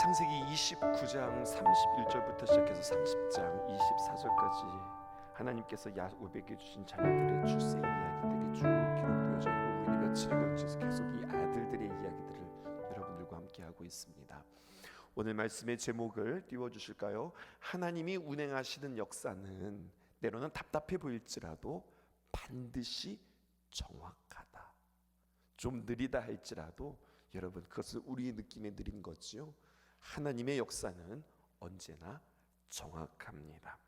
창세기 29장 31절부터 시작해서 30장 24절까지 하나님께서 야곱에게 주신 자녀들의 출생 이야기들이 쭉 기록되어져 있고, 우리 며칠에 걸쳐서 계속 이 아들들의 이야기들을 여러분들과 함께 하고 있습니다. 오늘 말씀의 제목을 띄워주실까요? 하나님이 운행하시는 역사는 때로는 답답해 보일지라도 반드시 정확하다. 좀 느리다 할지라도 여러분, 그것을 우리의 느낌에 느린 거지요. 하나님의 역사는 언제나 정확합니다.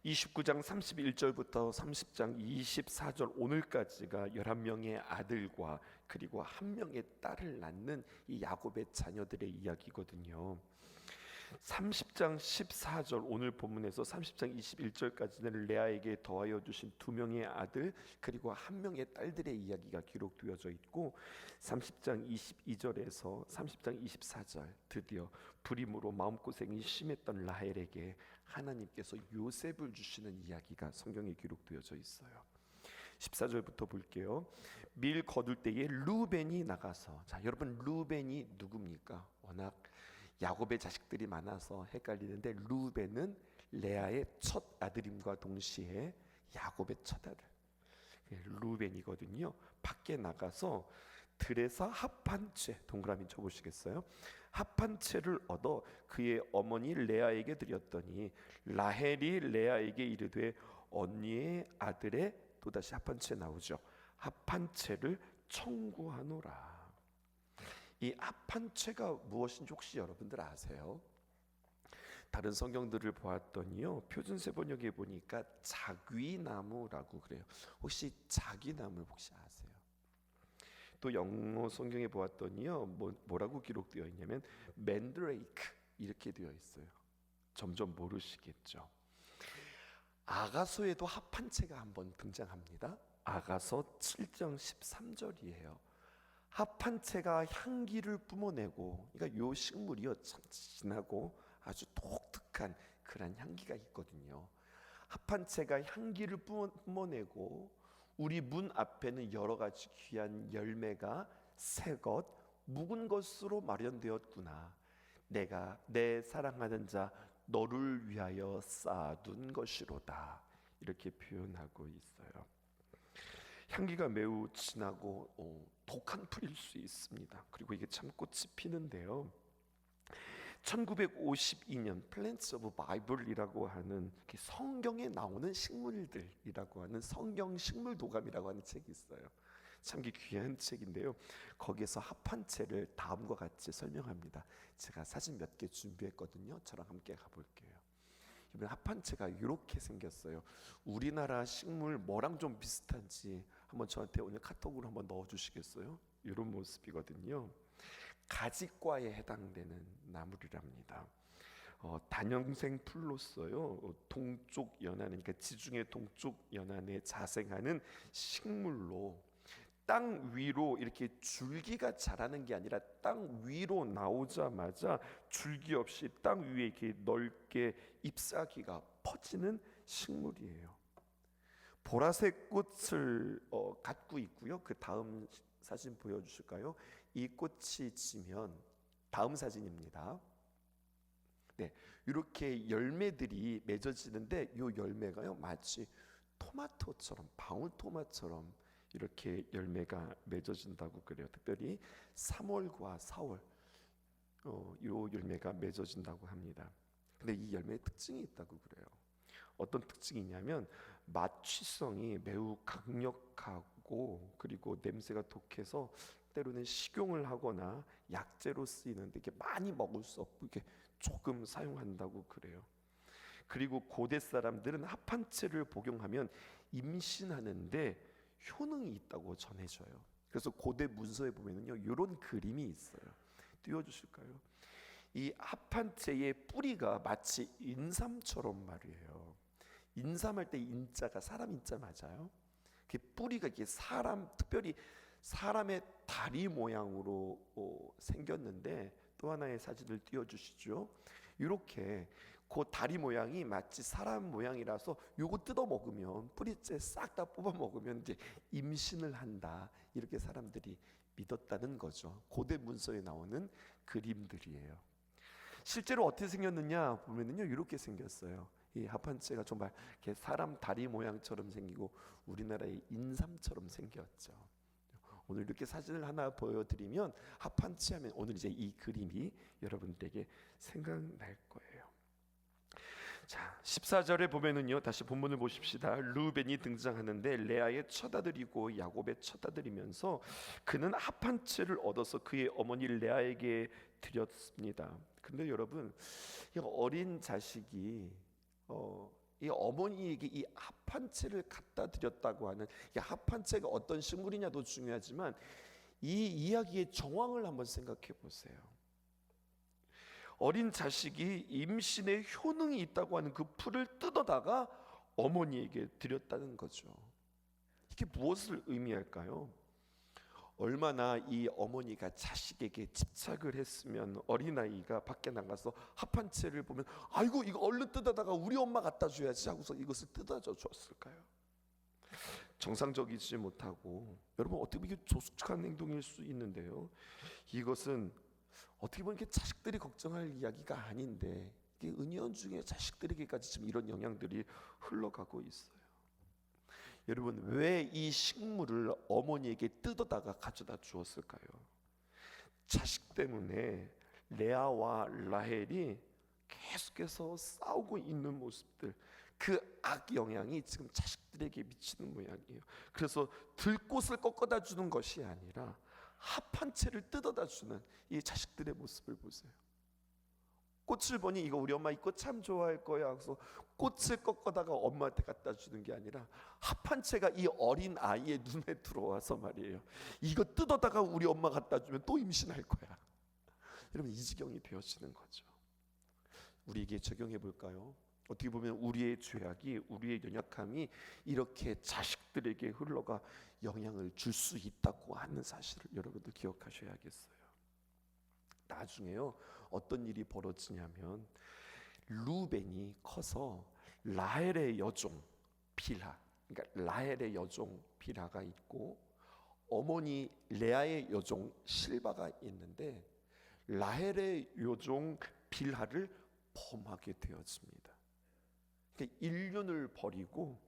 29장 31절부터 30장 24절 오늘까지가 11명의 아들과 그리고 1명의 딸을 낳는 이 야곱의 자녀들의 이야기거든요. 30장 14절 오늘 본문에서 30장 21절까지는 레아에게 더하여 주신 2명의 아들 그리고 1명의 딸들의 이야기가 기록되어져 있고, 30장 22절에서 30장 24절 드디어 불임으로 마음고생이 심했던 라헬에게 하나님께서 요셉을 주시는 이야기가 성경에 기록되어져 있어요. 14절부터 볼게요. 밀 거둘 때에 루벤이 나가서, 자 여러분, 루벤이 누굽니까? 워낙 야곱의 자식들이 많아서 헷갈리는데, 루벤은 레아의 첫 아들임과 동시에 야곱의 첫 아들 루벤이거든요. 밖에 나가서 들에서 합한 채, 동그라미 쳐보시겠어요? 합한 채를 얻어 그의 어머니 레아에게 드렸더니 라헬이 레아에게 이르되 언니의 아들의, 또다시 합한 채 나오죠. 합한 채를 청구하노라. 이 합한 채가 무엇인지 혹시 여러분들 아세요? 다른 성경들을 보았더니요, 표준세 번역에 보니까 자귀나무라고 그래요. 혹시 자귀나무 혹시 아세요? 또 영어 성경에 보았더니요, 뭐라고 기록되어 있냐면 맨드레이크 이렇게 되어 있어요. 점점 모르시겠죠? 아가서에도 합한 채가 한번 등장합니다. 아가서 7장 13절이에요. 합한 채가 향기를 뿜어내고, 그러니까 요 식물이요 참 진하고 아주 독특한 그런 향기가 있거든요. 합한 채가 향기를 뿜어내고 우리 문 앞에는 여러 가지 귀한 열매가 새 것, 묵은 것으로 마련되었구나. 내가 내 사랑하는 자 너를 위하여 쌓아둔 것이로다. 이렇게 표현하고 있어요. 향기가 매우 진하고 독한 풀일 수 있습니다. 그리고 이게 참 꽃이 피는데요, 1952년 Plants of Bible이라고 하는 성경에 나오는 식물들이라고 하는 성경 식물 도감이라고 하는 책이 있어요. 참 귀한 책인데요, 거기에서 합한 채를 다음과 같이 설명합니다. 제가 사진 몇 개 준비했거든요. 저랑 함께 가볼게요. 이번 합한 채가 이렇게 생겼어요. 우리나라 식물 뭐랑 좀 비슷한지 한번 저한테 오늘 카톡으로 한번 넣어주시겠어요? 이런 모습이거든요. 가지과에 해당되는 나무랍니다. 단영생 풀로서요, 동쪽 연안, 그러니까 지중해 동쪽 연안에 자생하는 식물로 땅 위로 이렇게 줄기가 자라는 게 아니라 땅 위로 나오자마자 줄기 없이 땅 위에 이렇게 넓게 잎사귀가 퍼지는 식물이에요. 보라색 꽃을 갖고 있고요. 그 다음 사진 보여주실까요? 이 꽃이 지면, 다음 사진입니다. 네, 이렇게 열매들이 맺어지는데 이 열매가요 마치 토마토처럼, 방울토마토처럼 이렇게 열매가 맺어진다고 그래요. 특별히 3월과 4월 이 열매가 맺어진다고 합니다. 근데 이 열매의 특징이 있다고 그래요. 어떤 특징이 있냐면 마취성이 매우 강력하고, 그리고 냄새가 독해서 때로는 식용을 하거나 약재로 쓰이는데 이게 많이 먹을 수 없고 이게 조금 사용한다고 그래요. 그리고 고대 사람들은 합한 채를 복용하면 임신하는데 효능이 있다고 전해져요. 그래서 고대 문서에 보면은요, 이런 그림이 있어요. 띄워주실까요? 이 합한 채의 뿌리가 마치 인삼처럼 말이에요. 인삼할 때 인자가 사람 인자 맞아요? 그 뿌리가 이게 특별히 사람의 다리 모양으로 생겼는데, 또 하나의 사진을 띄워주시죠. 이렇게 그 다리 모양이 마치 사람 모양이라서 요거 뜯어 먹으면, 뿌리째 싹 다 뽑아 먹으면 이제 임신을 한다, 이렇게 사람들이 믿었다는 거죠. 고대 문서에 나오는 그림들이에요. 실제로 어떻게 생겼느냐 보면은요, 이렇게 생겼어요. 이 합판체가 정말 이렇게 사람 다리 모양처럼 생기고 우리나라의 인삼처럼 생겼죠. 오늘 이렇게 사진을 하나 보여드리면 합판체 하면 오늘 이제 이 그림이 여러분들에게 생각날 거예요. 자, 14절에 보면은요, 다시 본문을 보십시다. 루벤이 등장하는데 레아의 첫 아들이고 야곱의 첫 아들이면서 그는 합판체를 얻어서 그의 어머니 레아에게 드렸습니다. 근데 여러분, 이 어린 자식이 이 어머니에게 이 합판체를 갖다 드렸다고 하는, 이 합판체가 어떤 식물이냐도 중요하지만 이 이야기의 정황을 한번 생각해 보세요. 어린 자식이 임신의 효능이 있다고 하는 그 풀을 뜯어다가 어머니에게 드렸다는 거죠. 이게 무엇을 의미할까요? 얼마나 이 어머니가 자식에게 집착을 했으면 어린아이가 밖에 나가서 합판체를 보면 아이고 이거 얼른 뜯어다가 우리 엄마 갖다 줘야지 하고서 이것을 뜯어져 줬을까요? 정상적이지 못하고, 여러분 어떻게 보면 이게 조숙한 행동일 수 있는데요, 이것은 어떻게 보면 이게 자식들이 걱정할 이야기가 아닌데 이게 은연중에 자식들에게까지 지금 이런 영향들이 흘러가고 있어요. 여러분, 왜 이 식물을 어머니에게 뜯어다가 가져다 주었을까요? 자식 때문에 레아와 라헬이 계속해서 싸우고 있는 모습들, 그 악영향이 지금 자식들에게 미치는 모양이에요. 그래서 들꽃을 꺾어다 주는 것이 아니라 합판체를 뜯어다 주는 이 자식들의 모습을 보세요. 꽃을 보니 이거 우리 엄마 이 꽃 참 좋아할 거야 하고서 꽃을 꺾어다가 엄마한테 갖다 주는 게 아니라 합판체가 이 어린 아이의 눈에 들어와서 말이에요, 이거 뜯어다가 우리 엄마 갖다 주면 또 임신할 거야. 여러분, 이 지경이 되어지는 거죠. 우리에게 적용해 볼까요? 어떻게 보면 우리의 죄악이, 우리의 연약함이 이렇게 자식들에게 흘러가 영향을 줄 수 있다고 하는 사실을 여러분도 기억하셔야겠어요. 나중에요, 어떤 일이 벌어지냐면 루벤이 커서 라헬의 여종 빌하, 그러니까 라헬의 여종 빌하가 있고 어머니 레아의 여종 실바가 있는데 라헬의 여종 빌하를 범하게 되어집니다. 그러니까 인륜을 버리고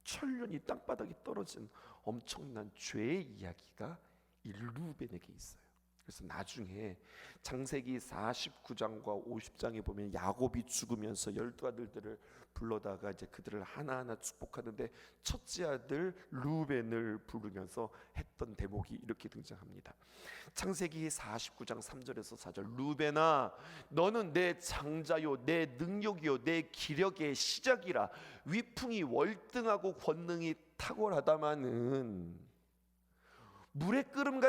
천륜이 땅바닥에 떨어진 엄청난 죄의 이야기가 이 루벤에게 있어요. 그래서 나중에 창세기 49장과 50장에 보면 야곱이 죽으면서 12아들들을 불러다가 이제 그들을 하나하나 축복하는데 첫째 아들 루벤을 부르면서 했던 대목이 이렇게 등장합니다. 창세기 49장 3절에서 4절, 루벤아 너는 내 장자요 내 능력이요 내 기력의 시작이라. 위풍이 월등하고 권능이 탁월하다마는 물의 끓음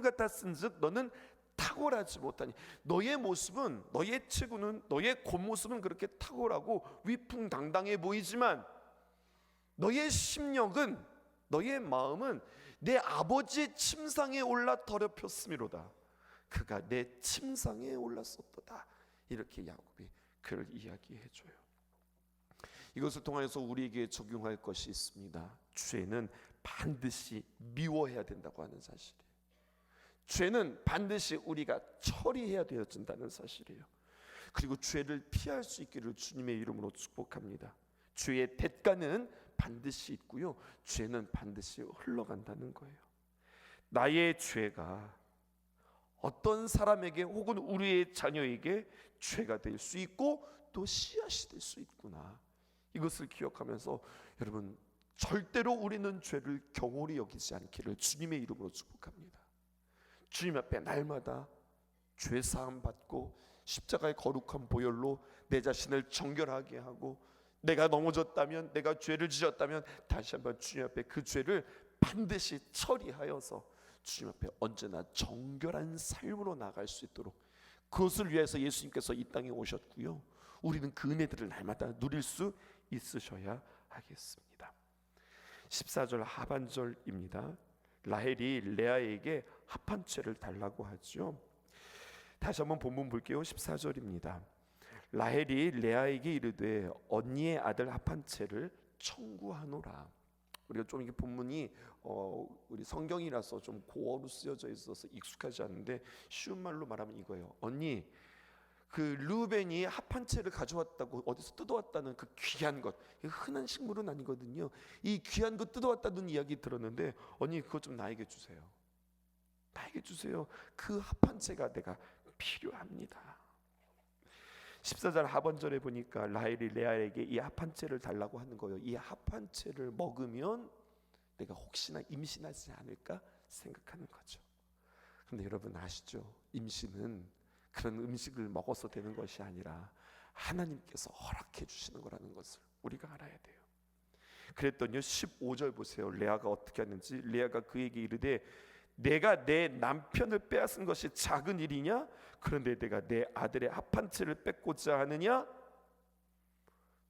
같았은즉 너는 탁월하지 못하니. 너의 모습은, 너의 체구는, 너의 겉모습은 그렇게 탁월하고 위풍당당해 보이지만 너의 심령은, 너의 마음은 내 아버지의 침상에 올라 더럽혔음이로다. 그가 내 침상에 올랐었도다. 이렇게 야곱이 그를 이야기해줘요. 이것을 통해서 우리에게 적용할 것이 있습니다. 죄는 반드시 미워해야 된다고 하는 사실이에요. 죄는 반드시 우리가 처리해야 되어진다는 사실이에요. 그리고 죄를 피할 수 있기를 주님의 이름으로 축복합니다. 죄의 대가는 반드시 있고요, 죄는 반드시 흘러간다는 거예요. 나의 죄가 어떤 사람에게 혹은 우리의 자녀에게 죄가 될 수 있고 또 씨앗이 될 수 있구나, 이것을 기억하면서 여러분, 절대로 우리는 죄를 경홀히 여기지 않기를 주님의 이름으로 축복합니다. 주님 앞에 날마다 죄 사함 받고 십자가의 거룩한 보혈로 내 자신을 정결하게 하고, 내가 넘어졌다면, 내가 죄를 지었다면 다시 한번 주님 앞에 그 죄를 반드시 처리하여서 주님 앞에 언제나 정결한 삶으로 나갈 수 있도록, 그것을 위해서 예수님께서 이 땅에 오셨고요, 우리는 그 은혜들을 날마다 누릴 수 있으셔야 하겠습니다. 14절 하반절입니다. 라헬이 레아에게 합판체를 달라고 하죠. 다시 한번 본문 볼게요. 14절입니다. 라헬이 레아에게 이르되 언니의 아들 합판체를 청구하노라. 우리가 좀 이게 본문이 우리 성경이라서 좀 고어로 쓰여져 있어서 익숙하지 않은데 쉬운 말로 말하면 이거예요. 언니, 그 르우벤이 합 한 채를 가져왔다고 어디서 뜯어왔다는 그 귀한 것, 흔한 식물은 아니거든요. 이 귀한 것 뜯어왔다는 이야기 들었는데 언니 그거 좀 나에게 주세요. 나에게 주세요. 그 합 한 채가 내가 필요합니다. 14절 하반절에 보니까 라헬이 레아에게 이 합 한 채를 달라고 하는 거예요. 이 합 한 채를 먹으면 내가 혹시나 임신하지 않을까 생각하는 거죠. 근데 여러분 아시죠? 임신은 그런 음식을 먹어서 되는 것이 아니라 하나님께서 허락해 주시는 거라는 것을 우리가 알아야 돼요. 그랬더니 15절 보세요. 레아가 어떻게 하는지. 레아가 그에게 이르되 내가 내 남편을 빼앗은 것이 작은 일이냐? 그런데 내가 내 아들의 합 한 채를 뺏고자 하느냐?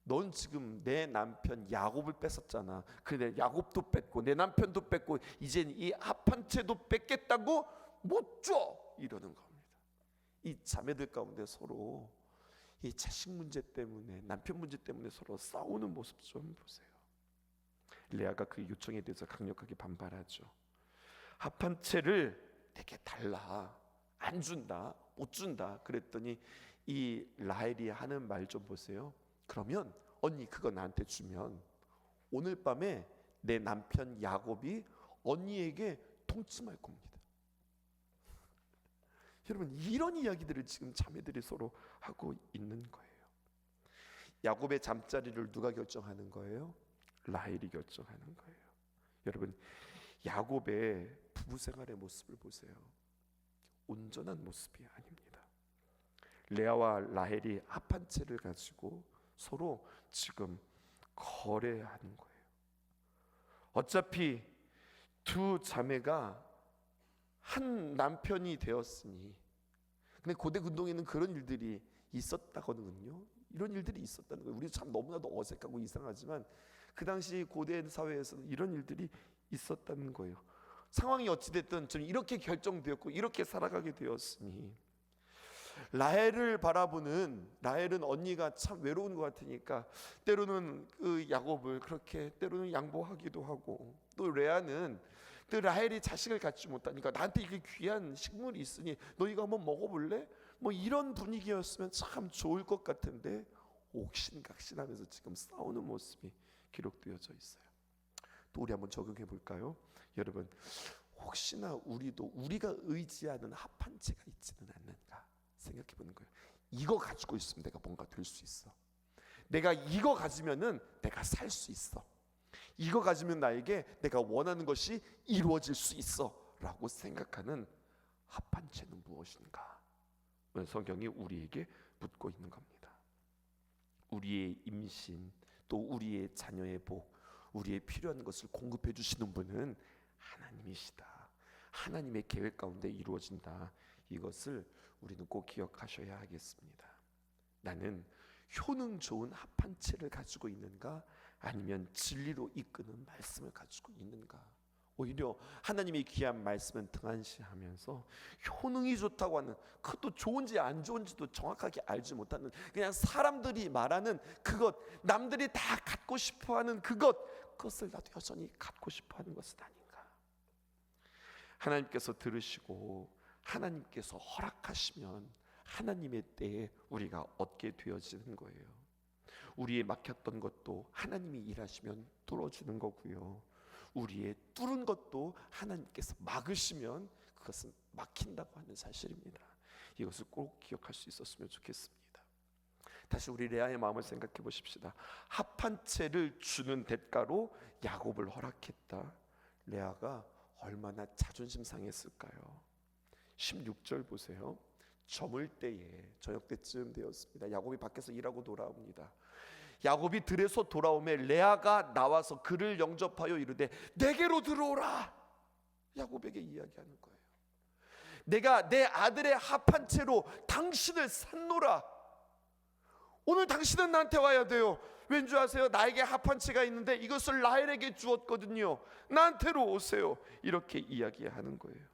넌 지금 내 남편 야곱을 뺏었잖아. 그런데 야곱도 뺏고 내 남편도 뺏고 이젠 이 합 한 채도 뺏겠다고 못 줘! 이러는 겁니다. 이 자매들 가운데 서로 이 자식 문제 때문에, 남편 문제 때문에 서로 싸우는 모습 좀 보세요. 레아가 그 요청에 대해서 강력하게 반발하죠. 합 한 채를 내게 달라. 안 준다, 못 준다. 그랬더니 이 라헬이 하는 말 좀 보세요. 그러면 언니 그거 나한테 주면 오늘 밤에 내 남편 야곱이 언니에게 통침할 겁니다. 여러분 이런 이야기들을 지금 자매들이 서로 하고 있는 거예요. 야곱의 잠자리를 누가 결정하는 거예요? 라헬이 결정하는 거예요. 여러분 야곱의 부부 생활의 모습을 보세요. 온전한 모습이 아닙니다. 레아와 라헬이 합 한 채를 가지고 서로 지금 거래하는 거예요. 어차피 두 자매가 한 남편이 되었으니, 근데 고대 근동에는 그런 일들이 있었다거든요. 이런 일들이 있었다는 거예요. 우리 참 너무나도 어색하고 이상하지만 그 당시 고대 사회에서는 이런 일들이 있었다는 거예요. 상황이 어찌됐든 좀 이렇게 결정되었고 이렇게 살아가게 되었으니 라헬을 바라보는, 라헬은 언니가 참 외로운 것 같으니까 때로는 그 야곱을 그렇게 때로는 양보하기도 하고, 또 레아는 또 라헬이 자식을 갖지 못하니까 나한테 이게 귀한 식물이 있으니 너 이거 한번 먹어볼래? 뭐 이런 분위기였으면 참 좋을 것 같은데 옥신각신하면서 지금 싸우는 모습이 기록되어져 있어요. 또 우리 한번 적용해 볼까요? 여러분 혹시나 우리도 우리가 의지하는 합 한 채가 있지는 않는가 생각해 보는 거예요. 이거 가지고 있으면 내가 뭔가 될 수 있어. 내가 이거 가지면은 내가 살 수 있어. 이거 가지면 나에게 내가 원하는 것이 이루어질 수 있어 라고 생각하는 합 한 채는 무엇인가? 성경이 우리에게 묻고 있는 겁니다. 우리의 임신, 또 우리의 자녀의 복, 우리의 필요한 것을 공급해 주시는 분은 하나님이시다. 하나님의 계획 가운데 이루어진다. 이것을 우리는 꼭 기억하셔야 하겠습니다. 나는 효능 좋은 합 한 채를 가지고 있는가? 아니면 진리로 이끄는 말씀을 가지고 있는가? 오히려 하나님의 귀한 말씀은 등한시하면서 효능이 좋다고 하는, 그것도 좋은지 안 좋은지도 정확하게 알지 못하는, 그냥 사람들이 말하는 그것, 남들이 다 갖고 싶어하는 그것을 나도 여전히 갖고 싶어하는 것은 아닌가? 하나님께서 들으시고 하나님께서 허락하시면 하나님의 때에 우리가 얻게 되어지는 거예요. 우리의 막혔던 것도 하나님이 일하시면 뚫어주는 거고요. 우리의 뚫은 것도 하나님께서 막으시면 그것은 막힌다고 하는 사실입니다. 이것을 꼭 기억할 수 있었으면 좋겠습니다. 다시 우리 레아의 마음을 생각해 보십시다. 합 한 채를 주는 대가로 야곱을 허락했다. 레아가 얼마나 자존심 상했을까요? 16절 보세요. 저물 때에, 저녁 때쯤 되었습니다. 야곱이 밖에서 일하고 돌아옵니다. 야곱이 들에서 돌아오매 레아가 나와서 그를 영접하여 이르되 내게로 들어오라. 야곱에게 이야기하는 거예요. 내가 내 아들의 합 한 채로 당신을 샀노라. 오늘 당신은 나한테 와야 돼요. 왠지 아세요? 나에게 합 한 채가 있는데 이것을 라헬에게 주었거든요. 나한테로 오세요. 이렇게 이야기하는 거예요.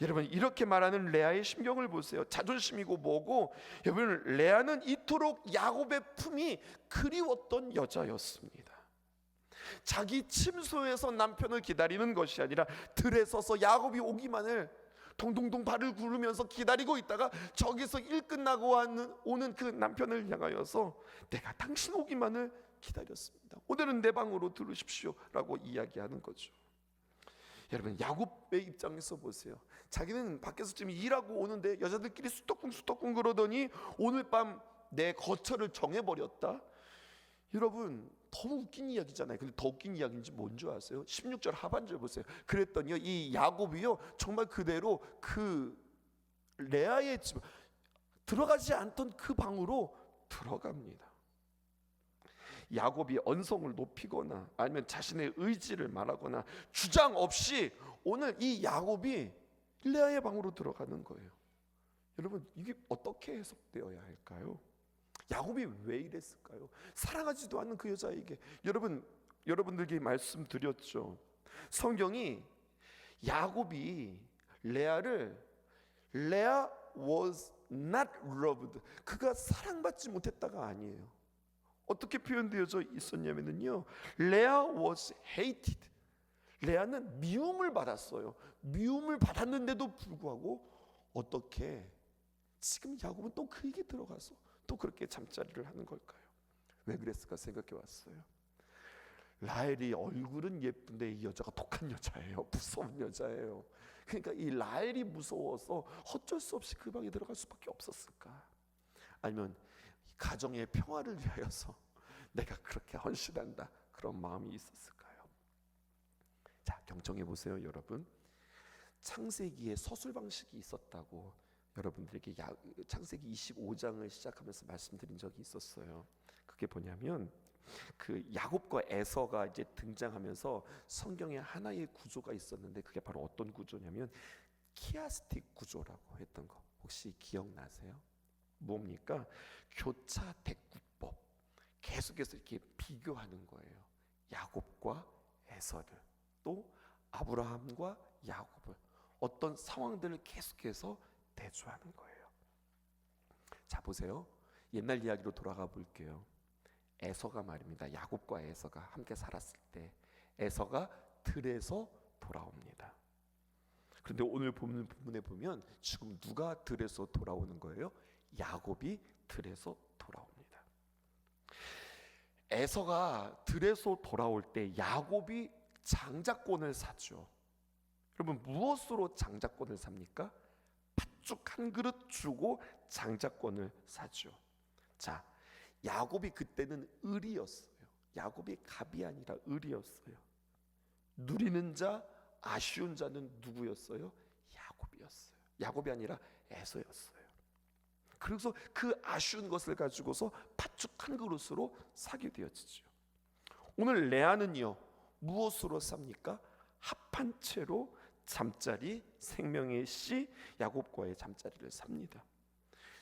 여러분 이렇게 말하는 레아의 심경을 보세요. 자존심이고 뭐고, 여러분 레아는 이토록 야곱의 품이 그리웠던 여자였습니다. 자기 침소에서 남편을 기다리는 것이 아니라 들에 서서 야곱이 오기만을 동동동 발을 구르면서 기다리고 있다가 저기서 일 끝나고 오는 그 남편을 향하여서 내가 당신 오기만을 기다렸습니다. 오늘은 내 방으로 들으십시오 라고 이야기하는 거죠. 여러분, 야곱의 입장에서 보세요. 자기는 밖에서 지금 일하고 오는데 여자들끼리 수덕궁 그러더니 오늘 밤 내 거처를 정해버렸다. 여러분, 너무 웃긴 이야기잖아요. 근데 더 웃긴 이야기인지 뭔지 아세요? 16절 하반절 보세요. 그랬더니요, 이 야곱이요 정말 그대로 그 레아의 집, 들어가지 않던 그 방으로 들어갑니다. 야곱이 언성을 높이거나 아니면 자신의 의지를 말하거나 주장 없이 오늘 이 야곱이 레아의 방으로 들어가는 거예요. 여러분, 이게 어떻게 해석되어야 할까요? 야곱이 왜 이랬을까요? 사랑하지도 않는 그 여자에게. 여러분들께 말씀드렸죠. 성경이 야곱이 레아 was not loved, 그가 사랑받지 못했다가 아니에요. 어떻게 표현되어져 있었냐면요, 레아 was hated, 레아는 미움을 받았어요. 미움을 받았는데도 불구하고 어떻게 지금 야곱은 또 그에게 들어가서 또 그렇게 잠자리를 하는 걸까요? 왜 그랬을까 생각해 왔어요. 라헬이 얼굴은 예쁜데 이 여자가 독한 여자예요. 무서운 여자예요. 그러니까 이 라헬이 무서워서 어쩔 수 없이 그 방에 들어갈 수밖에 없었을까? 아니면 가정의 평화를 위하여서 내가 그렇게 헌신한다, 그런 마음이 있었을까요? 자, 경청해 보세요, 여러분. 창세기에 서술 방식이 있었다고 여러분들에게 창세기 25장을 시작하면서 말씀드린 적이 있었어요. 그게 뭐냐면 그 야곱과 에서가 이제 등장하면서 성경에 하나의 구조가 있었는데 그게 바로 어떤 구조냐면 키아스틱 구조라고 했던 거 혹시 기억나세요? 뭡니까? 교차 대구법. 계속해서 이렇게 비교하는 거예요. 야곱과 에서를, 또 아브라함과 야곱을, 어떤 상황들을 계속해서 대조하는 거예요. 자, 보세요. 옛날 이야기로 돌아가 볼게요. 에서가 말입니다. 야곱과 에서가 함께 살았을 때 에서가 들에서 돌아옵니다. 그런데 오늘 보는 부분에 보면 지금 누가 들에서 돌아오는 거예요? 야곱이 들에서 돌아옵니다. 에서가 들에서 돌아올 때 야곱이 장자권을 사죠. 여러분, 무엇으로 장자권을 삽니까? 팥죽 한 그릇 주고 장자권을 사죠. 자, 야곱이 그때는 을이었어요. 야곱이 갑이 아니라 을이었어요. 누리는 자, 아쉬운 자는 누구였어요? 야곱이었어요. 야곱이 아니라 에서였어요. 그래서 그 아쉬운 것을 가지고서 팥죽 한 그릇으로 사게 되어지죠. 오늘 레아는요, 무엇으로 삽니까? 합한 채로 잠자리, 생명의 씨 야곱과의 잠자리를 삽니다.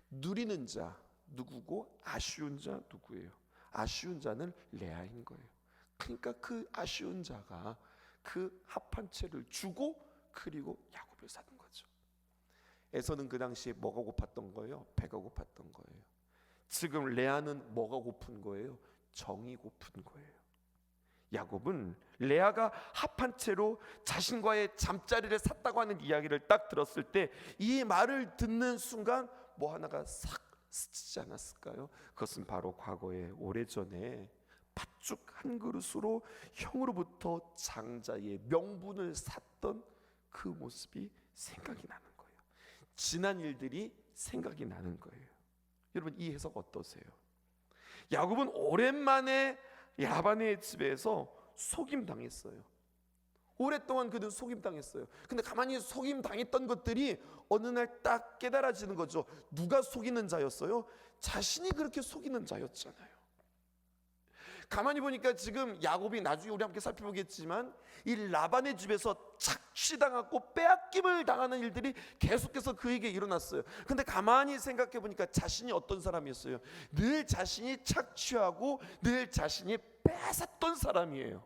누리는 자 누구고 아쉬운 자 누구예요? 아쉬운 자는 레아인 거예요. 그러니까 그 아쉬운 자가 그 합한 채를 주고 그리고 야곱을 사는 거죠. 에서는 그 당시에 뭐가 고팠던 거예요? 배가 고팠던 거예요. 지금 레아는 뭐가 고픈 거예요? 정이 고픈 거예요. 야곱은 레아가 합한 채로 자신과의 잠자리를 샀다고 하는 이야기를 딱 들었을 때 이 말을 듣는 순간 뭐 하나가 싹 스치지 않았을까요? 그것은 바로 과거에 오래전에 팥죽 한 그릇으로 형으로부터 장자의 명분을 샀던 그 모습이 생각이 나는 거예요. 지난 일들이 생각이 나는 거예요. 여러분, 이 해석 어떠세요? 야곱은 오랜만에 라반의 집에서 속임 당했어요. 오랫동안 그는 속임 당했어요. 근데 가만히 속임 당했던 것들이 어느 날 딱 깨달아지는 거죠. 누가 속이는 자였어요? 자신이 그렇게 속이는 자였잖아요. 가만히 보니까 지금 야곱이 나중에 우리 함께 살펴보겠지만 이 라반의 집에서 착취당하고 빼앗김을 당하는 일들이 계속해서 그에게 일어났어요. 근데 가만히 생각해 보니까 자신이 어떤 사람이었어요? 늘 자신이 착취하고 늘 자신이 뺏었던 사람이에요.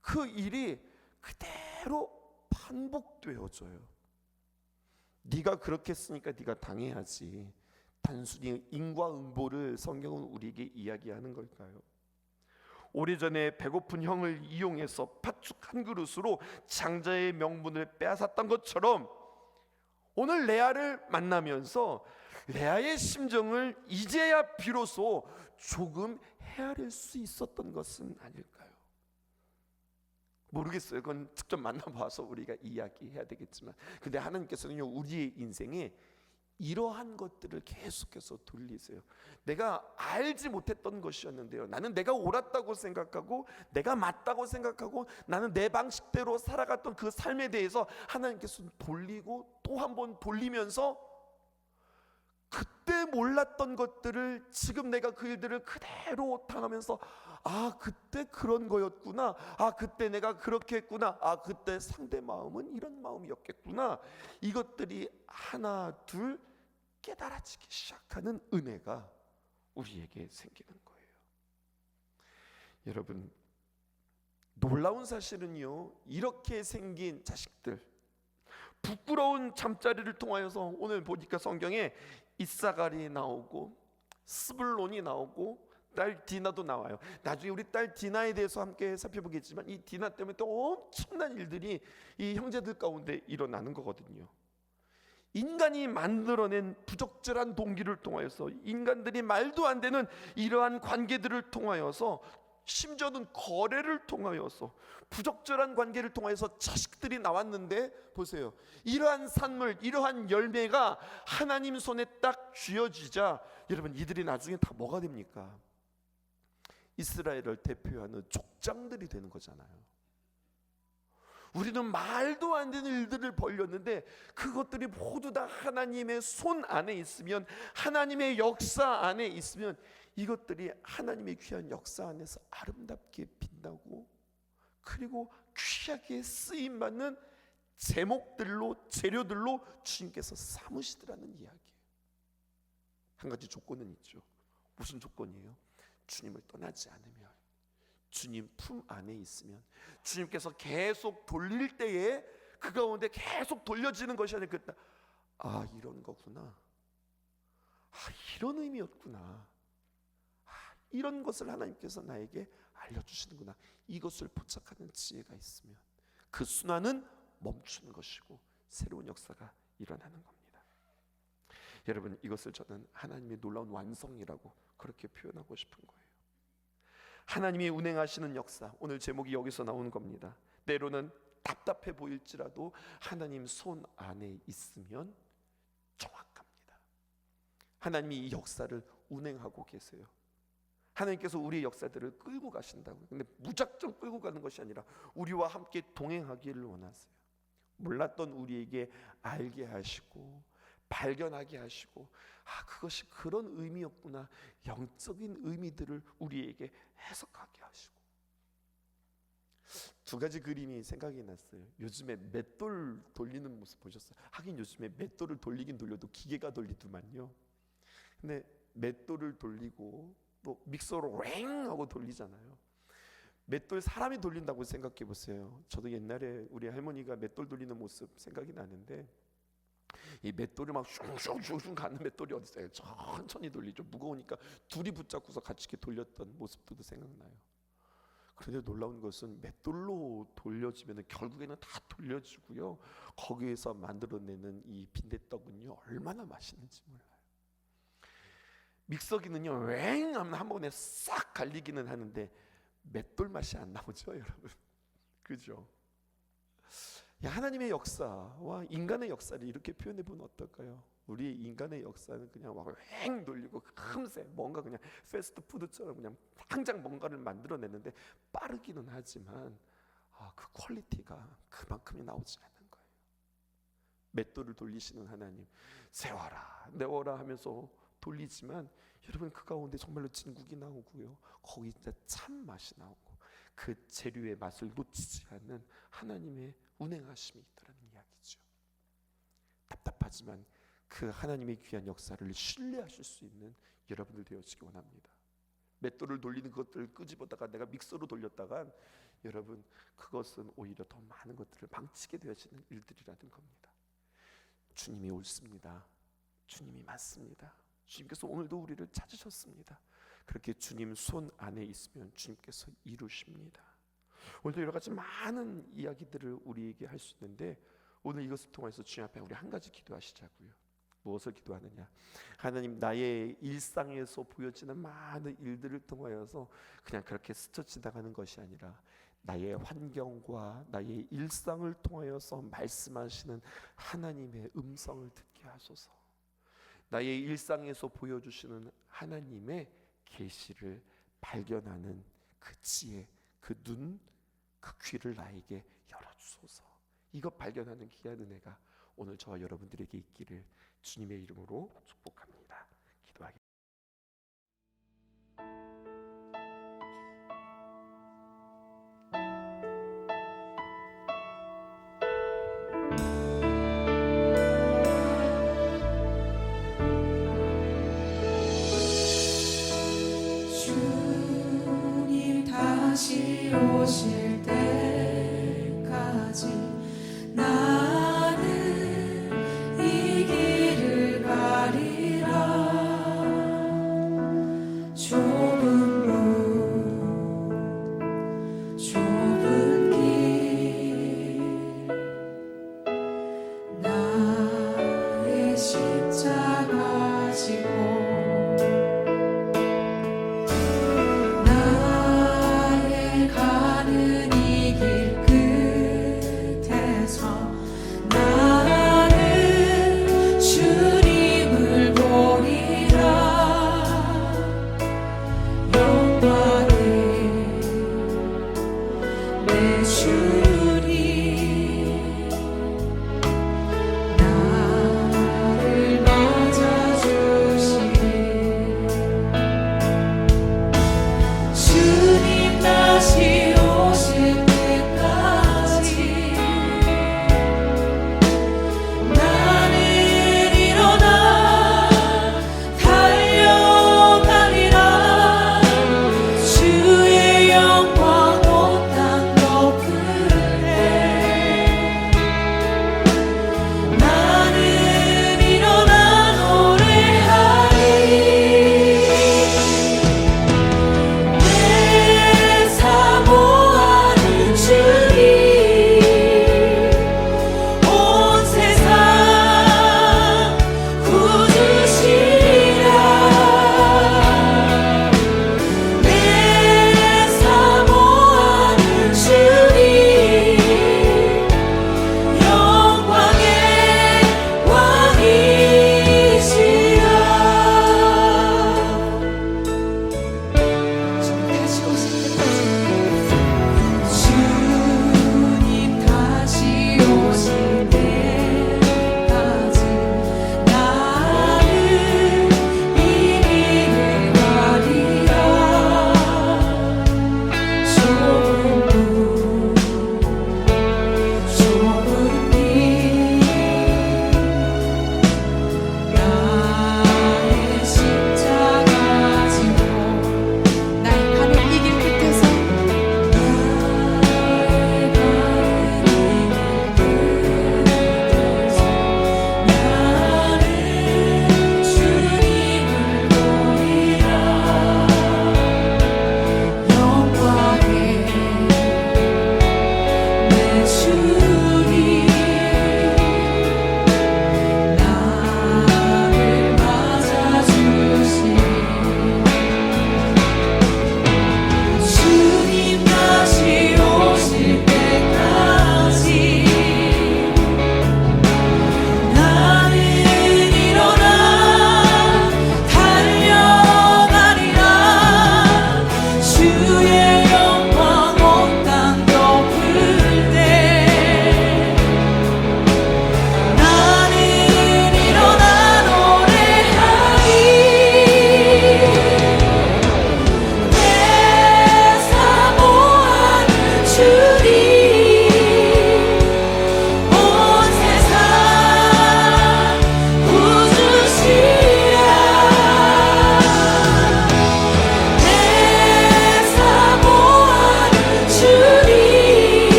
그 일이 그대로 반복되어져요. 네가 그렇게 했으니까 네가 당해야지. 단순히 인과응보를 성경은 우리에게 이야기하는 걸까요? 오래전에 배고픈 형을 이용해서 팥죽 한 그릇으로 장자의 명분을 빼앗았던 것처럼 오늘 레아를 만나면서 레아의 심정을 이제야 비로소 조금 헤아릴 수 있었던 것은 아닐까요? 모르겠어요. 그건 직접 만나봐서 우리가 이야기해야 되겠지만, 근데 하나님께서는요, 우리의 인생에 이러한 것들을 계속해서 돌리세요. 내가 알지 못했던 것이었는데요, 나는 내가 옳았다고 생각하고 내가 맞다고 생각하고 나는 내 방식대로 살아갔던 그 삶에 대해서 하나님께서 돌리고 또 한 번 돌리면서 그때 몰랐던 것들을 지금 내가 그 일들을 그대로 당하면서, 아 그때 그런 거였구나, 아 그때 내가 그렇게 했구나, 아 그때 상대 마음은 이런 마음이었겠구나, 이것들이 하나 둘 깨달아지기 시작하는 은혜가 우리에게 생기는 거예요. 여러분, 놀라운 사실은요, 이렇게 생긴 자식들, 부끄러운 잠자리를 통하여서 오늘 보니까 성경에 이사갈이 나오고 스불론이 나오고 딸 디나도 나와요. 나중에 우리 딸 디나에 대해서 함께 살펴보겠지만, 이 디나 때문에 또 엄청난 일들이 이 형제들 가운데 일어나는 거거든요. 인간이 만들어낸 부적절한 동기를 통하여서, 인간들이 말도 안 되는 이러한 관계들을 통하여서, 심지어는 거래를 통하여서, 부적절한 관계를 통하여서 자식들이 나왔는데, 보세요, 이러한 산물, 이러한 열매가 하나님 손에 딱 쥐어지자 여러분, 이들이 나중에 다 뭐가 됩니까? 이스라엘을 대표하는 족장들이 되는 거잖아요. 우리는 말도 안 되는 일들을 벌였는데 그것들이 모두 다 하나님의 손 안에 있으면, 하나님의 역사 안에 있으면, 이것들이 하나님의 귀한 역사 안에서 아름답게 빛나고, 그리고 귀하게 쓰임받는 제목들로, 재료들로 주님께서 삼으시더라는 이야기예요. 한 가지 조건은 있죠. 무슨 조건이에요? 주님을 떠나지 않으면, 주님 품 안에 있으면, 주님께서 계속 돌릴 때에 그 가운데 계속 돌려지는 것이 아니라, 아 이런 거구나, 아 이런 의미였구나, 아 이런 것을 하나님께서 나에게 알려주시는구나, 이것을 포착하는 지혜가 있으면 그 순환은 멈추는 것이고 새로운 역사가 일어나는 겁니다. 여러분, 이것을 저는 하나님의 놀라운 완성이라고 그렇게 표현하고 싶은 거예요. 하나님이 운행하시는 역사, 오늘 제목이 여기서 나오는 겁니다. 때로는 답답해 보일지라도 하나님 손 안에 있으면 정확합니다. 하나님이 이 역사를 운행하고 계세요. 하나님께서 우리의 역사들을 끌고 가신다고요. 근데 무작정 끌고 가는 것이 아니라 우리와 함께 동행하기를 원하세요. 몰랐던 우리에게 알게 하시고 발견하게 하시고, 아 그것이 그런 의미였구나, 영적인 의미들을 우리에게 해석하게 하시고. 두 가지 그림이 생각이 났어요. 요즘에 맷돌 돌리는 모습 보셨어요? 하긴 요즘에 맷돌을 돌리긴 돌려도 기계가 돌리더만요. 근데 맷돌을 돌리고 또 믹서로 왱 하고 돌리잖아요. 맷돌 사람이 돌린다고 생각해 보세요. 저도 옛날에 우리 할머니가 맷돌 돌리는 모습 생각이 나는데, 이 맷돌을 막 슝슝슝슝 가는 맷돌이 어디 있어요? 천천히 돌리죠. 무거우니까 둘이 붙잡고서 같이 이렇게 돌렸던 모습도 생각나요. 그런데 놀라운 것은 맷돌로 돌려지면 결국에는 다 돌려지고요, 거기에서 만들어내는 이 빈대떡은요 얼마나 맛있는지 몰라요. 믹서기는요 왱 하면 한 번에 싹 갈리기는 하는데 맷돌 맛이 안 나오죠, 여러분. 그죠? 하나님의 역사와 인간의 역사를 이렇게 표현해 보면 어떨까요? 우리 인간의 역사는 그냥 막 횡 돌리고 금세 뭔가 그냥 패스트푸드처럼 그냥 당장 뭔가를 만들어내는데 빠르기는 하지만, 그 퀄리티가 그만큼이 나오지 않는 거예요. 맷돌을 돌리시는 하나님, 세워라 내워라 하면서 돌리지만, 여러분 그 가운데 정말로 진국이 나오고요, 거기 진짜 참 맛이 나오고, 그 재료의 맛을 놓치지 않는 하나님의 운행하심이 있다는 이야기죠. 답답하지만 그 하나님의 귀한 역사를 신뢰하실 수 있는 여러분들 되어지기 원합니다. 맷돌을 돌리는 것들을 끄집어다가 내가 믹서로 돌렸다간 여러분 그것은 오히려 더 많은 것들을 망치게 되어지는 일들이라는 겁니다. 주님이 옳습니다. 주님이 맞습니다. 주님께서 오늘도 우리를 찾으셨습니다. 그렇게 주님 손 안에 있으면 주님께서 이루십니다. 오늘도 여러 가지 많은 이야기들을 우리에게 할 수 있는데 오늘 이것을 통해서 주님 앞에 우리 한 가지 기도하시자고요. 무엇을 기도하느냐? 하나님, 나의 일상에서 보여지는 많은 일들을 통하여서 그냥 그렇게 스쳐 지나가는 것이 아니라 나의 환경과 나의 일상을 통하여서 말씀하시는 하나님의 음성을 듣게 하소서. 나의 일상에서 보여주시는 하나님의 계시를 발견하는 그 지혜, 그 눈, 그 귀를 나에게 열어주소서. 이것 발견하는 귀한 은혜가 오늘 저와 여러분들에게 있기를 주님의 이름으로 축복합니다. 기도하겠습니다.